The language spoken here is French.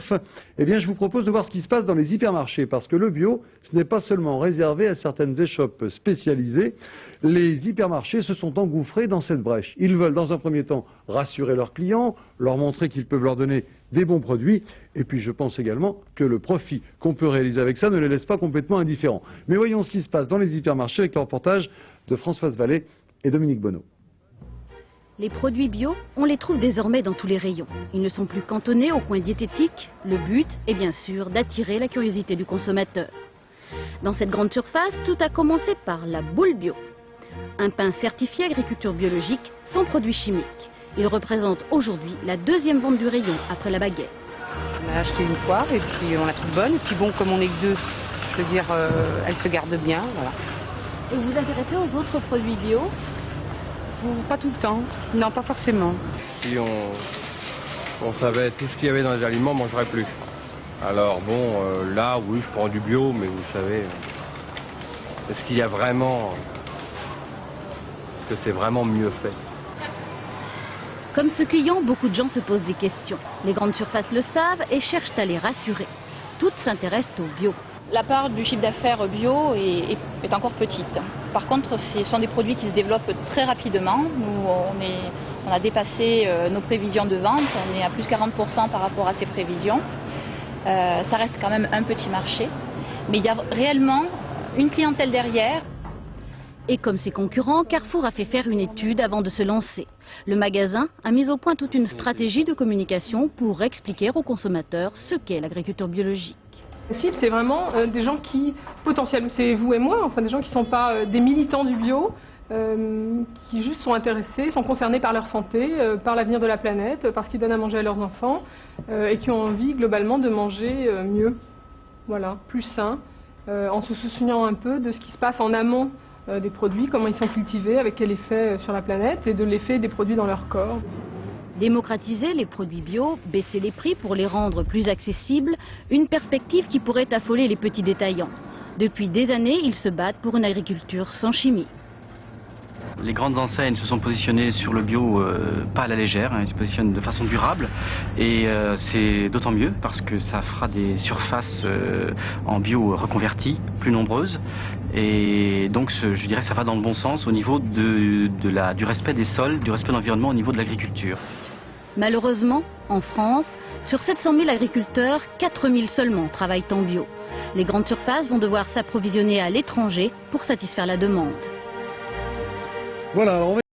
Christophe. Eh bien, je vous propose de voir ce qui se passe dans les hypermarchés, parce que le bio, ce n'est pas seulement réservé à certaines échoppes spécialisées. Les hypermarchés se sont engouffrés dans cette brèche. Ils veulent, dans un premier temps, rassurer leurs clients, leur montrer qu'ils peuvent leur donner des bons produits. Et puis, je pense également que le profit qu'on peut réaliser avec ça ne les laisse pas complètement indifférents. Mais voyons ce qui se passe dans les hypermarchés avec le reportage de Françoise Vallée et Dominique Bonneau. Les produits bio, on les trouve désormais dans tous les rayons. Ils ne sont plus cantonnés aux coins diététiques. Le but est bien sûr d'attirer la curiosité du consommateur. Dans cette grande surface, tout a commencé par la boule bio. Un pain certifié agriculture biologique sans produits chimiques. Il représente aujourd'hui la deuxième vente du rayon après la baguette. On a acheté une poire et puis on la trouve bonne. Et puis bon, comme on est que deux, je veux dire, elle se garde bien. Voilà. Et vous vous intéressez aux autres produits bio ? Pas tout le temps. Non, pas forcément. Si on savait tout ce qu'il y avait dans les aliments, on ne mangerait plus. Alors bon, là, oui, je prends du bio, mais vous savez, est-ce qu'il y a vraiment... Est-ce que c'est vraiment mieux fait? Comme ce client, beaucoup de gens se posent des questions. Les grandes surfaces le savent et cherchent à les rassurer. Toutes s'intéressent au bio. La part du chiffre d'affaires bio est encore petite. Par contre, ce sont des produits qui se développent très rapidement. Nous, on a dépassé nos prévisions de vente. On est à plus 40% par rapport à ces prévisions. Ça reste quand même un petit marché. Mais il y a réellement une clientèle derrière. Et comme ses concurrents, Carrefour a fait faire une étude avant de se lancer. Le magasin a mis au point toute une stratégie de communication pour expliquer aux consommateurs ce qu'est l'agriculture biologique. La cible, c'est vraiment des gens qui, potentiellement, c'est vous et moi, enfin des gens qui ne sont pas des militants du bio, qui juste sont intéressés, sont concernés par leur santé, par l'avenir de la planète, parce qu'ils donnent à manger à leurs enfants, et qui ont envie globalement de manger mieux, voilà, plus sain, en se souciant un peu de ce qui se passe en amont des produits, comment ils sont cultivés, avec quel effet sur la planète, et de l'effet des produits dans leur corps. Démocratiser les produits bio, baisser les prix pour les rendre plus accessibles, une perspective qui pourrait affoler les petits détaillants. Depuis des années, ils se battent pour une agriculture sans chimie. Les grandes enseignes se sont positionnées sur le bio pas à la légère, elles se positionnent de façon durable et c'est d'autant mieux parce que ça fera des surfaces en bio reconverties, plus nombreuses et donc je dirais que ça va dans le bon sens au niveau du respect des sols, du respect de l'environnement au niveau de l'agriculture. Malheureusement, en France, sur 700 000 agriculteurs, 4 000 seulement travaillent en bio. Les grandes surfaces vont devoir s'approvisionner à l'étranger pour satisfaire la demande. Voilà, alors